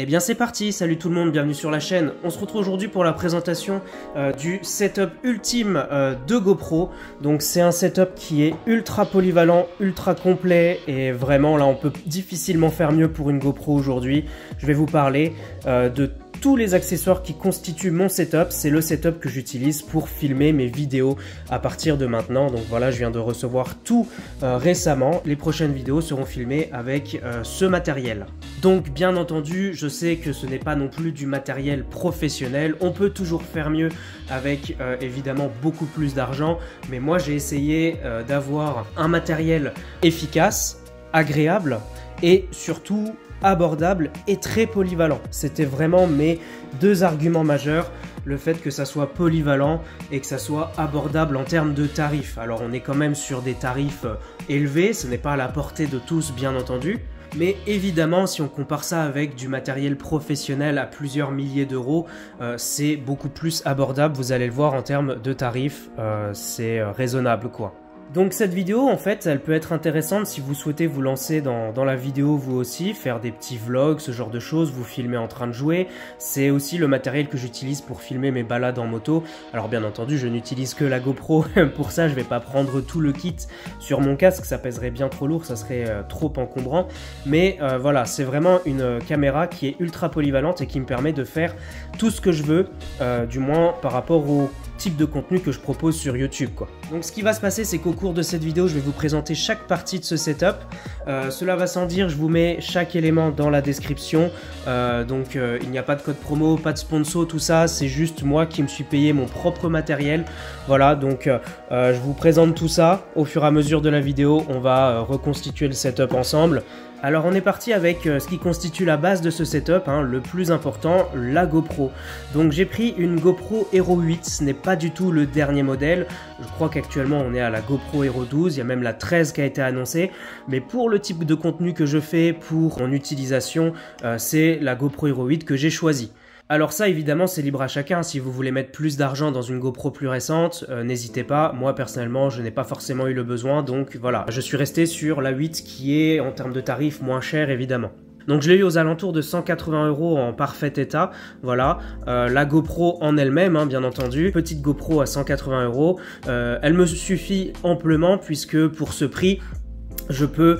Eh bien c'est parti, salut tout le monde, bienvenue sur la chaîne. On se retrouve aujourd'hui pour la présentation du setup ultime de GoPro. Donc c'est un setup qui est ultra polyvalent, ultra complet et vraiment là on peut difficilement faire mieux pour une GoPro aujourd'hui. Je vais vous parler de tous les accessoires qui constituent mon setup. C'est le setup que j'utilise pour filmer mes vidéos à partir de maintenant. Donc voilà, je viens de recevoir tout récemment. Les prochaines vidéos seront filmées avec ce matériel. Donc bien entendu, je sais que ce n'est pas non plus du matériel professionnel. On peut toujours faire mieux avec évidemment beaucoup plus d'argent. Mais moi j'ai essayé d'avoir un matériel efficace, agréable et surtout abordable et très polyvalent. C'était vraiment mes deux arguments majeurs, le fait que ça soit polyvalent et que ça soit abordable en termes de tarifs. Alors on est quand même sur des tarifs élevés, ce n'est pas à la portée de tous bien entendu, mais évidemment si on compare ça avec du matériel professionnel à plusieurs milliers d'euros, c'est beaucoup plus abordable, vous allez le voir en termes de tarifs, c'est raisonnable quoi. Donc cette vidéo en fait elle peut être intéressante si vous souhaitez vous lancer dans la vidéo vous aussi, faire des petits vlogs, ce genre de choses, vous filmer en train de jouer. C'est aussi le matériel que j'utilise pour filmer mes balades en moto. Alors bien entendu je n'utilise que la GoPro, pour ça je vais pas prendre tout le kit sur mon casque, ça pèserait bien trop lourd, ça serait trop encombrant. Mais voilà, c'est vraiment une caméra qui est ultra polyvalente et qui me permet de faire tout ce que je veux, du moins par rapport au type de contenu que je propose sur YouTube quoi. Donc ce qui va se passer c'est qu'au cours de cette vidéo je vais vous présenter chaque partie de ce setup, cela va sans dire, je vous mets chaque élément dans la description, il n'y a pas de code promo, pas de sponsor, tout ça c'est juste moi qui me suis payé mon propre matériel. Voilà, donc je vous présente tout ça au fur et à mesure de la vidéo, on va reconstituer le setup ensemble. Alors on est parti avec ce qui constitue la base de ce setup, hein, le plus important, la GoPro. Donc j'ai pris une GoPro Hero 8, ce n'est pas du tout le dernier modèle, je crois qu'actuellement on est à la GoPro Hero 12, il y a même la 13 qui a été annoncée, mais pour le type de contenu que je fais, pour mon utilisation, c'est la GoPro Hero 8 que j'ai choisie. Alors ça évidemment c'est libre à chacun, si vous voulez mettre plus d'argent dans une GoPro plus récente, n'hésitez pas, moi personnellement je n'ai pas forcément eu le besoin, donc voilà, je suis resté sur la 8 qui est en termes de tarifs moins cher évidemment. Donc je l'ai eu aux alentours de 180 € en parfait état, voilà, la GoPro en elle-même hein, bien entendu, petite GoPro à 180 €, elle me suffit amplement puisque pour ce prix, je peux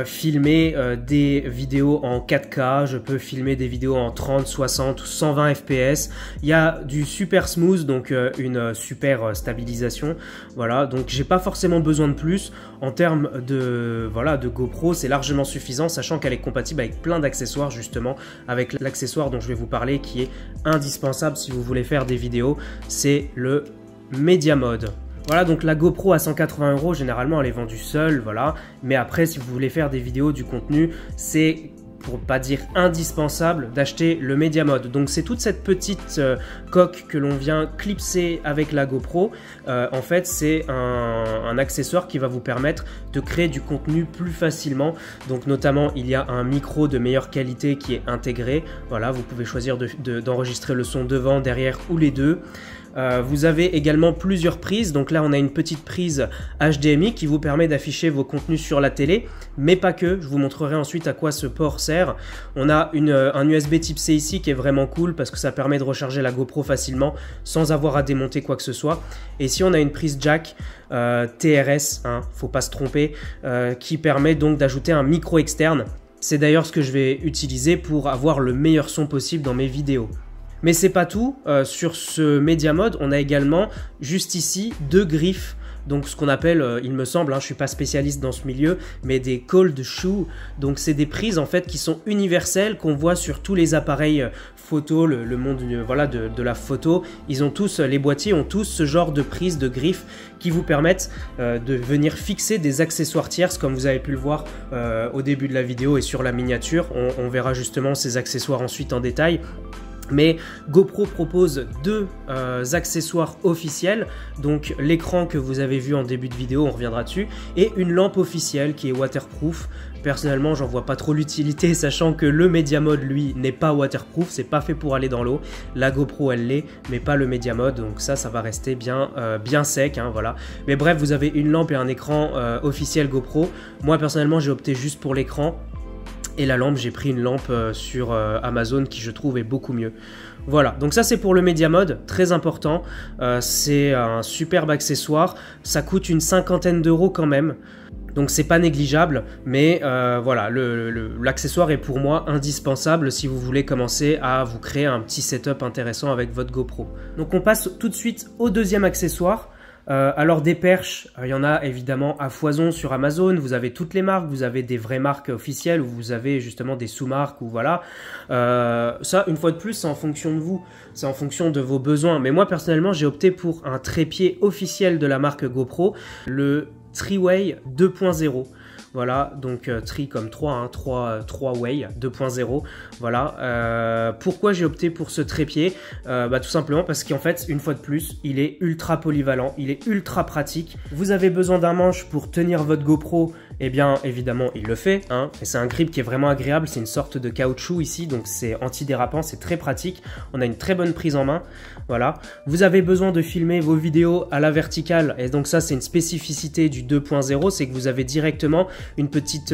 filmer des vidéos en 4K, je peux filmer des vidéos en 30, 60 ou 120 fps. Il y a du super smooth, donc une super stabilisation. Voilà, donc j'ai pas forcément besoin de plus. En termes de, voilà, de GoPro, c'est largement suffisant, sachant qu'elle est compatible avec plein d'accessoires, justement, avec l'accessoire dont je vais vous parler, qui est indispensable si vous voulez faire des vidéos, c'est le Media Mode. Voilà, donc la GoPro à 180 €, généralement elle est vendue seule, voilà. Mais après, si vous voulez faire des vidéos, du contenu, c'est, pour pas dire indispensable, d'acheter le Media Mode. Donc c'est toute cette petite coque que l'on vient clipser avec la GoPro. En fait, c'est un accessoire qui va vous permettre de créer du contenu plus facilement. Donc notamment, il y a un micro de meilleure qualité qui est intégré. Voilà, vous pouvez choisir d'enregistrer le son devant, derrière ou les deux. Vous avez également plusieurs prises, donc là on a une petite prise HDMI qui vous permet d'afficher vos contenus sur la télé, mais pas que, je vous montrerai ensuite à quoi ce port sert. On a un USB type C ici qui est vraiment cool parce que ça permet de recharger la GoPro facilement sans avoir à démonter quoi que ce soit. Et ici on a une prise jack TRS, hein, faut pas se tromper, qui permet donc d'ajouter un micro externe. C'est d'ailleurs ce que je vais utiliser pour avoir le meilleur son possible dans mes vidéos. Mais c'est pas tout, sur ce Media Mode, on a également juste ici deux griffes, donc ce qu'on appelle, il me semble, hein, je suis pas spécialiste dans ce milieu, mais des cold shoe. Donc c'est des prises en fait qui sont universelles, qu'on voit sur tous les appareils photo, le monde voilà, de la photo. Ils ont tous, les boîtiers ont tous ce genre de prise de griffes qui vous permettent de venir fixer des accessoires tierces, comme vous avez pu le voir au début de la vidéo et sur la miniature. On verra justement ces accessoires ensuite en détail. Mais GoPro propose deux accessoires officiels, donc l'écran que vous avez vu en début de vidéo, on reviendra dessus, et une lampe officielle qui est waterproof. Personnellement, j'en vois pas trop l'utilité, sachant que le Media Mode, lui, n'est pas waterproof, c'est pas fait pour aller dans l'eau. La GoPro, elle l'est, mais pas le Media Mode, donc ça va rester bien sec, hein, voilà. Mais bref, vous avez une lampe et un écran officiel GoPro. Moi, personnellement, j'ai opté juste pour l'écran. Et la lampe, j'ai pris une lampe sur Amazon qui je trouve est beaucoup mieux. Voilà, donc ça c'est pour le Media Mode, très important. C'est un superbe accessoire, ça coûte une 50aine d'euros quand même. Donc c'est pas négligeable, mais voilà, l'accessoire est pour moi indispensable si vous voulez commencer à vous créer un petit setup intéressant avec votre GoPro. Donc on passe tout de suite au deuxième accessoire. Alors des perches, il y en a évidemment à foison sur Amazon, vous avez toutes les marques, vous avez des vraies marques officielles, ou vous avez justement des sous-marques, ou voilà. Ça, une fois de plus, c'est en fonction de vous, c'est en fonction de vos besoins. Mais moi, personnellement, j'ai opté pour un trépied officiel de la marque GoPro, le Triway 2.0. Voilà, donc tri comme 3, hein, 3 way 2.0. Voilà. Pourquoi j'ai opté pour ce trépied? Tout simplement parce qu'en fait, une fois de plus, il est ultra polyvalent, il est ultra pratique. Vous avez besoin d'un manche pour tenir votre GoPro, eh bien évidemment il le fait, hein. Et c'est un grip qui est vraiment agréable, c'est une sorte de caoutchouc ici, donc c'est antidérapant, c'est très pratique. On a une très bonne prise en main. Voilà. Vous avez besoin de filmer vos vidéos à la verticale, et donc ça c'est une spécificité du 2.0, c'est que vous avez directement une petite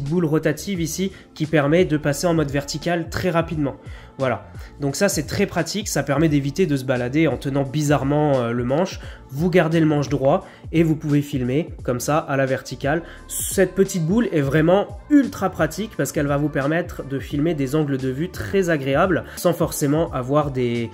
boule rotative ici qui permet de passer en mode vertical très rapidement. Voilà, donc ça c'est très pratique, ça permet d'éviter de se balader en tenant bizarrement le manche. Vous gardez le manche droit et vous pouvez filmer comme ça à la verticale. Cette petite boule est vraiment ultra pratique parce qu'elle va vous permettre de filmer des angles de vue très agréables sans forcément avoir des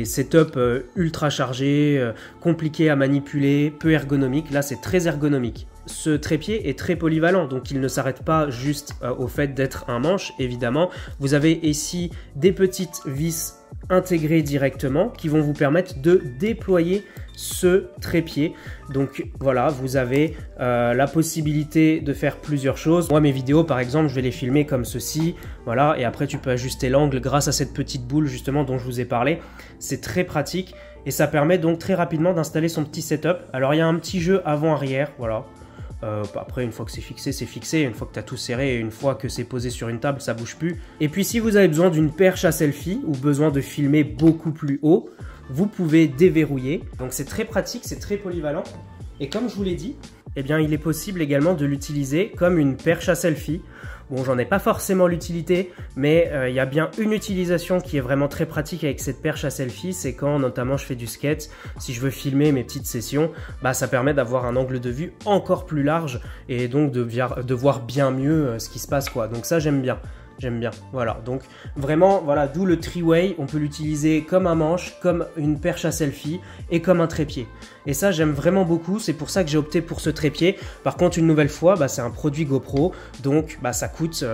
setups ultra chargés, compliqués à manipuler, peu ergonomiques. Là c'est très ergonomique. Ce trépied est très polyvalent, donc il ne s'arrête pas juste au fait d'être un manche, évidemment. Vous avez ici des petites vis intégrées directement qui vont vous permettre de déployer ce trépied. Donc voilà, vous avez la possibilité de faire plusieurs choses. Moi, mes vidéos, par exemple, je vais les filmer comme ceci. Voilà, et après, tu peux ajuster l'angle grâce à cette petite boule, justement, dont je vous ai parlé. C'est très pratique et ça permet donc très rapidement d'installer son petit setup. Alors, il y a un petit jeu avant-arrière, voilà. Après, une fois que c'est fixé, une fois que tu as tout serré et une fois que c'est posé sur une table, ça bouge plus. Et puis si vous avez besoin d'une perche à selfie ou besoin de filmer beaucoup plus haut, vous pouvez déverrouiller. Donc c'est très pratique, c'est très polyvalent. Et comme je vous l'ai dit, eh bien, il est possible également de l'utiliser comme une perche à selfie. Bon, j'en ai pas forcément l'utilité, mais il y a bien une utilisation qui est vraiment très pratique avec cette perche à selfie, c'est quand notamment je fais du skate, si je veux filmer mes petites sessions, ça permet d'avoir un angle de vue encore plus large et donc de voir bien mieux ce qui se passe, quoi. Donc ça, j'aime bien. J'aime bien, voilà, donc vraiment, voilà, d'où le Triway, on peut l'utiliser comme un manche, comme une perche à selfie et comme un trépied. Et ça, j'aime vraiment beaucoup, c'est pour ça que j'ai opté pour ce trépied. Par contre, une nouvelle fois, c'est un produit GoPro, donc ça coûte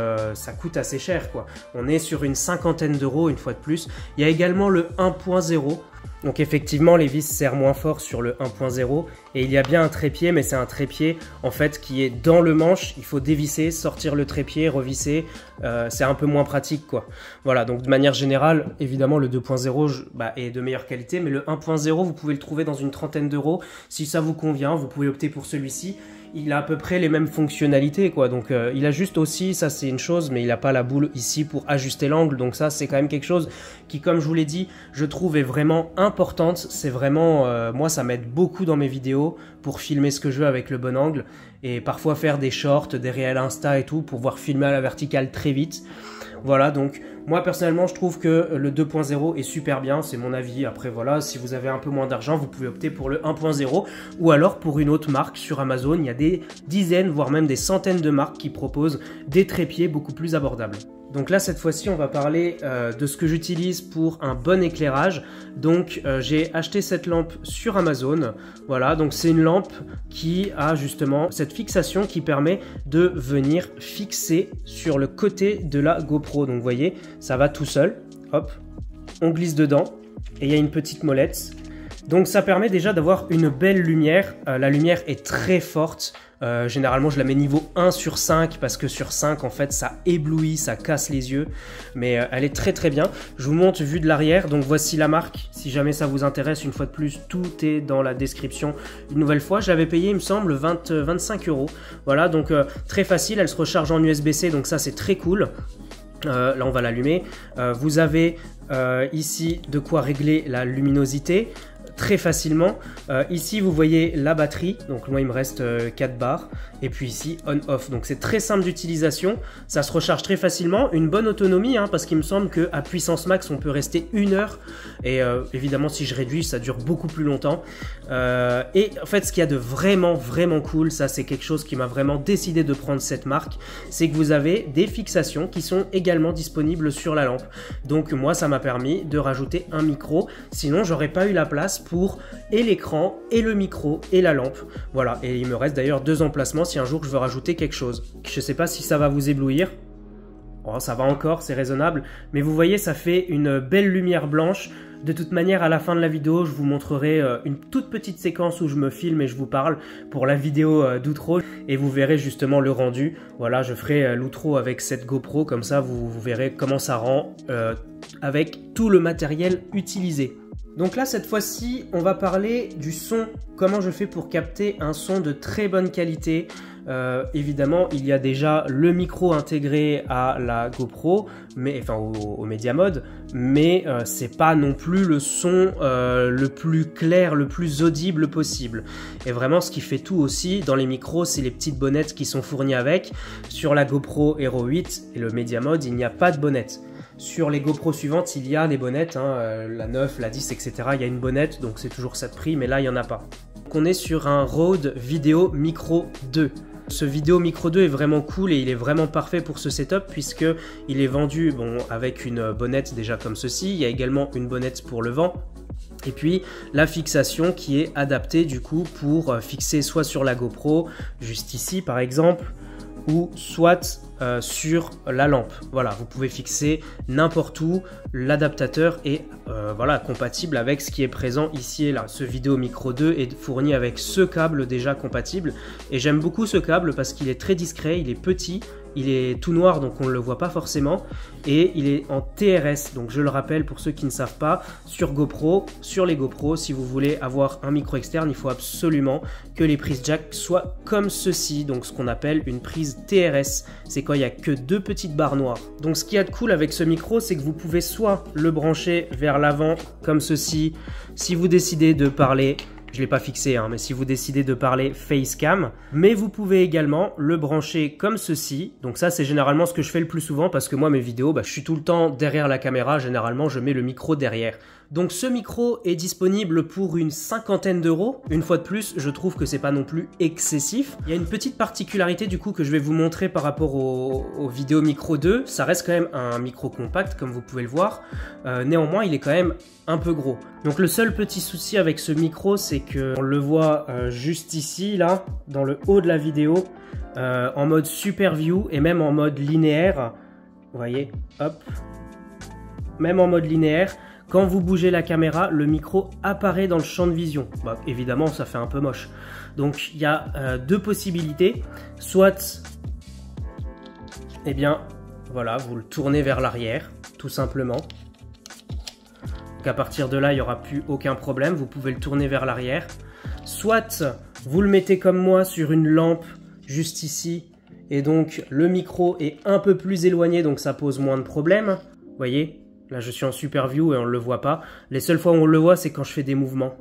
assez cher, quoi. On est sur une 50aine d'euros, une fois de plus. Il y a également le 1.0. Donc effectivement, les vis serrent moins fort sur le 1.0 et il y a bien un trépied, mais c'est un trépied en fait qui est dans le manche. Il faut dévisser, sortir le trépied, revisser. C'est un peu moins pratique, quoi. Voilà, donc de manière générale, évidemment le 2.0 est de meilleure qualité, mais le 1.0 vous pouvez le trouver dans une trentaine d'euros. Si ça vous convient, vous pouvez opter pour celui-ci. Il a à peu près les mêmes fonctionnalités, quoi. Donc il a juste aussi, ça c'est une chose, mais il n'a pas la boule ici pour ajuster l'angle. Donc ça c'est quand même quelque chose qui, comme je vous l'ai dit, je trouve est vraiment importante. C'est vraiment, moi ça m'aide beaucoup dans mes vidéos pour filmer ce que je veux avec le bon angle. Et parfois faire des shorts, des réels Insta et tout, pour pouvoir filmer à la verticale très vite. Voilà, donc moi personnellement je trouve que le 2.0 est super bien, c'est mon avis. Après voilà, si vous avez un peu moins d'argent, vous pouvez opter pour le 1.0 ou alors pour une autre marque sur Amazon. Il y a des dizaines, voire même des centaines de marques qui proposent des trépieds beaucoup plus abordables. Donc là, cette fois-ci, on va parler de ce que j'utilise pour un bon éclairage. Donc, j'ai acheté cette lampe sur Amazon. Voilà, donc c'est une lampe qui a justement cette fixation qui permet de venir fixer sur le côté de la GoPro. Donc, vous voyez, ça va tout seul. Hop, on glisse dedans et il y a une petite molette. Donc, ça permet déjà d'avoir une belle lumière. La lumière est très forte. Généralement je la mets niveau 1 sur 5 parce que sur 5 en fait ça éblouit, ça casse les yeux, mais elle est très très bien. Je vous montre vue de l'arrière, donc voici la marque, si jamais ça vous intéresse. Une fois de plus, tout est dans la description. Une nouvelle fois, je l'avais payé il me semble 25 €. Voilà, donc très facile, elle se recharge en USB-C, donc ça c'est très cool. Là on va l'allumer. Vous avez ici de quoi régler la luminosité. très facilement. Ici vous voyez la batterie, donc moi il me reste 4 barres, et puis ici on-off, donc c'est très simple d'utilisation, ça se recharge très facilement, une bonne autonomie hein, parce qu'il me semble qu'à puissance max on peut rester 1 heure, et évidemment si je réduis ça dure beaucoup plus longtemps. Et en fait ce qu'il y a de vraiment cool, ça c'est quelque chose qui m'a vraiment décidé de prendre cette marque, c'est que vous avez des fixations qui sont également disponibles sur la lampe. Donc moi ça m'a permis de rajouter un micro, sinon j'aurais pas eu la place pour et l'écran et le micro et la lampe. Voilà, et il me reste d'ailleurs 2 emplacements si un jour je veux rajouter quelque chose. Je sais pas si ça va vous éblouir. Oh, ça va encore, c'est raisonnable, mais vous voyez ça fait une belle lumière blanche. De toute manière, à la fin de la vidéo, je vous montrerai une toute petite séquence où je me filme et je vous parle pour la vidéo d'outro, et vous verrez justement le rendu. Voilà, je ferai l'outro avec cette GoPro, comme ça vous verrez comment ça rend avec tout le matériel utilisé. Donc là, cette fois-ci, on va parler du son. Comment je fais pour capter un son de très bonne qualité. Évidemment, il y a déjà le micro intégré à la GoPro, mais enfin au Media Mode, mais c'est pas non plus le son le plus clair, le plus audible possible. Et vraiment, ce qui fait tout aussi dans les micros, c'est les petites bonnettes qui sont fournies avec. Sur la GoPro Hero 8 et le Media Mode, il n'y a pas de bonnette. Sur les GoPro suivantes, il y a des bonnettes, hein, la 9, la 10, etc. Il y a une bonnette, donc c'est toujours ça de prix, mais là, il n'y en a pas. Donc on est sur un Rode Video Micro 2. Ce Video Micro 2 est vraiment cool et il est vraiment parfait pour ce setup puisque il est vendu avec une bonnette déjà comme ceci. Il y a également une bonnette pour le vent. Et puis la fixation qui est adaptée du coup pour fixer soit sur la GoPro, juste ici par exemple, ou soit sur la lampe. Voilà, vous pouvez fixer n'importe où. L'adaptateur est voilà, compatible avec ce qui est présent ici et là. Ce Video Micro 2 est fourni avec ce câble déjà compatible et j'aime beaucoup ce câble parce qu'il est très discret, il est petit, il est tout noir donc on ne le voit pas forcément et il est en TRS. Donc je le rappelle pour ceux qui ne savent pas, sur GoPro, sur les GoPro, si vous voulez avoir un micro externe, il faut absolument que les prises jack soient comme ceci, donc ce qu'on appelle une prise TRS. C'est quand il n'y a que 2 petites barres noires. Donc ce qu'il y a de cool avec ce micro, c'est que vous pouvez soit le brancher vers l'avant comme ceci, si vous décidez de parler, je ne l'ai pas fixé, hein, mais si vous décidez de parler facecam, mais vous pouvez également le brancher comme ceci. Donc ça, c'est généralement ce que je fais le plus souvent parce que moi, mes vidéos, je suis tout le temps derrière la caméra. Généralement, je mets le micro derrière. Donc ce micro est disponible pour une 50aine d'euros. Une fois de plus, je trouve que c'est pas non plus excessif. Il y a une petite particularité du coup que je vais vous montrer par rapport au Video Micro 2. Ça reste quand même un micro compact comme vous pouvez le voir. Néanmoins, il est quand même un peu gros. Donc le seul petit souci avec ce micro, c'est que on le voit juste ici, là, dans le haut de la vidéo, en mode Super View et même en mode linéaire. Vous voyez, hop. Même en mode linéaire. Quand vous bougez la caméra, le micro apparaît dans le champ de vision. Évidemment, ça fait un peu moche. Donc, il y a 2 possibilités. Soit, eh bien, voilà, vous le tournez vers l'arrière, tout simplement. Donc, à partir de là, il n'y aura plus aucun problème. Vous pouvez le tourner vers l'arrière. Soit, vous le mettez comme moi sur une lampe, juste ici. Et donc, le micro est un peu plus éloigné, donc ça pose moins de problèmes. Vous voyez ? Là, je suis en Super View et on ne le voit pas. Les seules fois où on le voit, c'est quand je fais des mouvements.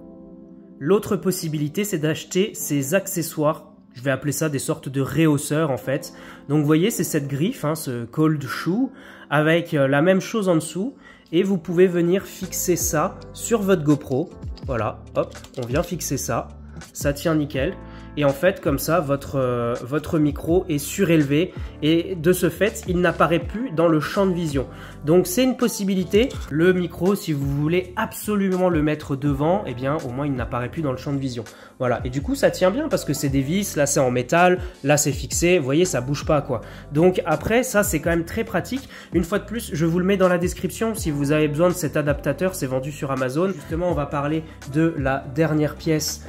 L'autre possibilité, c'est d'acheter ces accessoires. Je vais appeler ça des sortes de rehausseurs, en fait. Donc, vous voyez, c'est cette griffe, hein, ce cold shoe, avec la même chose en dessous. Et vous pouvez venir fixer ça sur votre GoPro. Voilà, hop, on vient fixer ça. Ça tient nickel. Et en fait, comme ça, votre micro est surélevé et de ce fait, il n'apparaît plus dans le champ de vision. Donc, c'est une possibilité. Le micro, si vous voulez absolument le mettre devant, eh bien, au moins, il n'apparaît plus dans le champ de vision. Voilà. Et du coup, ça tient bien parce que c'est des vis. Là, c'est en métal. Là, c'est fixé. Vous voyez, ça bouge pas, quoi. Donc, après, ça, c'est quand même très pratique. Une fois de plus, je vous le mets dans la description. Si vous avez besoin de cet adaptateur, c'est vendu sur Amazon. Justement, on va parler de la dernière pièce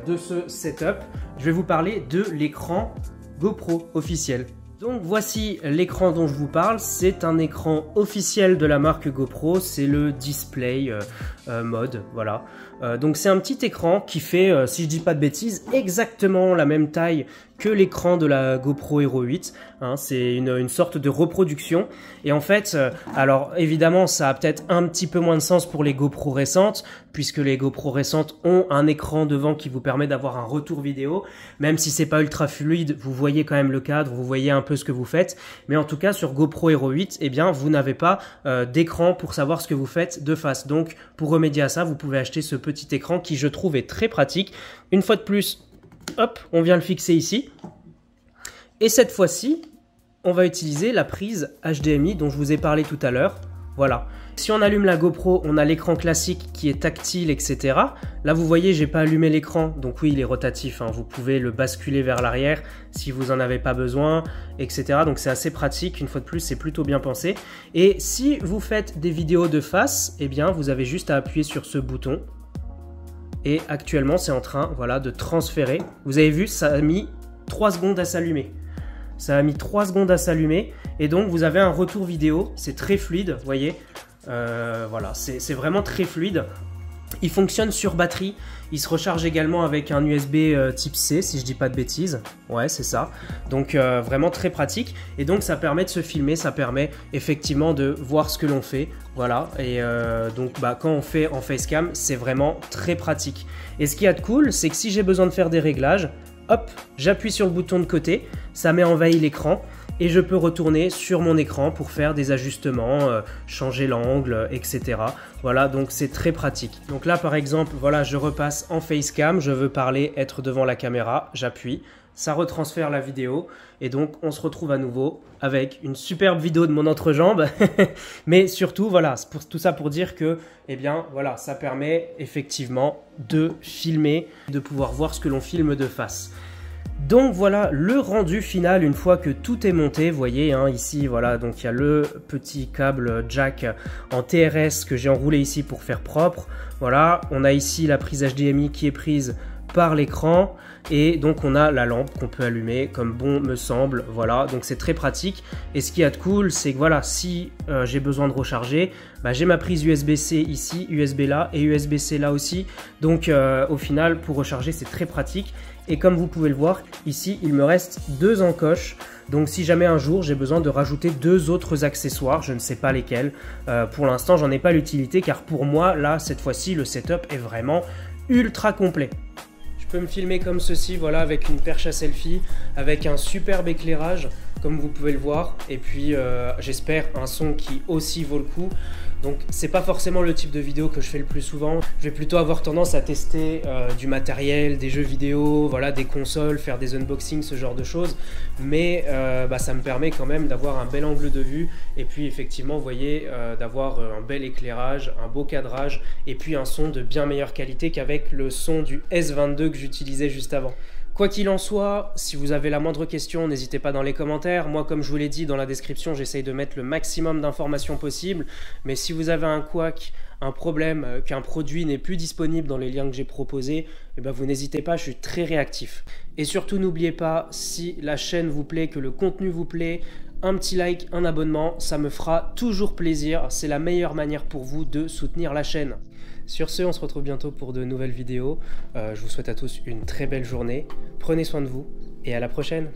de ce setup. Je vais vous parler de l'écran GoPro officiel. Donc voici l'écran dont je vous parle, c'est un écran officiel de la marque GoPro, c'est le Display Mode, voilà. Donc c'est un petit écran qui fait, si je dis pas de bêtises, exactement la même taille que l'écran de la GoPro Hero 8. Hein, c'est une sorte de reproduction. Et en fait, alors évidemment, ça a peut-être un petit peu moins de sens pour les GoPro récentes, puisque les GoPro récentes ont un écran devant qui vous permet d'avoir un retour vidéo. Même si c'est pas ultra fluide, vous voyez quand même le cadre, vous voyez un peu ce que vous faites. Mais en tout cas, sur GoPro Hero 8, eh bien, vous n'avez pas d'écran pour savoir ce que vous faites de face. Donc, pour remédier à ça, vous pouvez acheter ce petit écran qui, je trouve, est très pratique. Une fois de plus, hop, on vient le fixer ici. Et cette fois-ci, on va utiliser la prise HDMI dont je vous ai parlé tout à l'heure. Voilà. Si on allume la GoPro, on a l'écran classique qui est tactile, etc. Là, vous voyez, j'ai pas allumé l'écran. Donc oui, il est rotatif. Hein. Vous pouvez le basculer vers l'arrière si vous en avez pas besoin, etc. Donc c'est assez pratique. Une fois de plus, c'est plutôt bien pensé. Et si vous faites des vidéos de face, eh bien, vous avez juste à appuyer sur ce bouton. Et actuellement, c'est en train, voilà, de transférer. Vous avez vu, ça a mis 3 secondes à s'allumer. Ça a mis 3 secondes à s'allumer. Et donc, vous avez un retour vidéo. C'est très fluide, vous voyez. Voilà, c'est vraiment très fluide. Il fonctionne sur batterie. Il se recharge également avec un USB type C, si je dis pas de bêtises. Ouais, c'est ça. Donc, vraiment très pratique. Et donc, ça permet de se filmer. Ça permet effectivement de voir ce que l'on fait. Voilà. Et donc, bah, quand on fait en facecam, c'est vraiment très pratique. Et ce qu'il y a de cool, c'est que si j'ai besoin de faire des réglages, hop, j'appuie sur le bouton de côté, ça met envahi l'écran et je peux retourner sur mon écran pour faire des ajustements, changer l'angle, etc. Voilà, donc c'est très pratique. Donc là, par exemple, voilà, je repasse en facecam, je veux parler, être devant la caméra, j'appuie, ça retransfère la vidéo et donc on se retrouve à nouveau avec une superbe vidéo de mon entrejambe. Mais surtout, voilà, tout ça pour dire que, eh bien, voilà, ça permet effectivement de filmer, de pouvoir voir ce que l'on filme de face. Donc voilà le rendu final une fois que tout est monté, vous voyez hein, ici voilà, donc il y a le petit câble jack en TRS que j'ai enroulé ici pour faire propre. Voilà, on a ici la prise HDMI qui est prise par l'écran et donc on a la lampe qu'on peut allumer comme bon me semble. Voilà, donc c'est très pratique. Et ce qu'il y a de cool, c'est que voilà, si j'ai besoin de recharger, bah, j'ai ma prise USB-C ici, USB là et USB-C là aussi. Donc au final, pour recharger, c'est très pratique. Et comme vous pouvez le voir, ici, il me reste 2 encoches. Donc si jamais un jour, j'ai besoin de rajouter 2 autres accessoires, je ne sais pas lesquels. Pour l'instant, j'en ai pas l'utilité car pour moi, là, cette fois-ci, le setup est vraiment ultra complet. Je peux me filmer comme ceci, voilà, avec une perche à selfie, avec un superbe éclairage, comme vous pouvez le voir. Et puis, j'espère un son qui aussi vaut le coup. Donc c'est pas forcément le type de vidéo que je fais le plus souvent. Je vais plutôt avoir tendance à tester du matériel, des jeux vidéo, voilà, des consoles, faire des unboxings, ce genre de choses. Mais bah, ça me permet quand même d'avoir un bel angle de vue. Et puis effectivement, vous voyez, d'avoir un bel éclairage, un beau cadrage et puis un son de bien meilleure qualité qu'avec le son du S22 que j'utilisais juste avant. Quoi qu'il en soit, si vous avez la moindre question, n'hésitez pas dans les commentaires. Moi, comme je vous l'ai dit dans la description, j'essaye de mettre le maximum d'informations possible. Mais si vous avez un couac, un problème, qu'un produit n'est plus disponible dans les liens que j'ai proposés, eh ben vous n'hésitez pas, je suis très réactif. Et surtout, n'oubliez pas, si la chaîne vous plaît, que le contenu vous plaît, un petit like, un abonnement, ça me fera toujours plaisir. C'est la meilleure manière pour vous de soutenir la chaîne. Sur ce, on se retrouve bientôt pour de nouvelles vidéos. Je vous souhaite à tous une très belle journée. Prenez soin de vous et à la prochaine.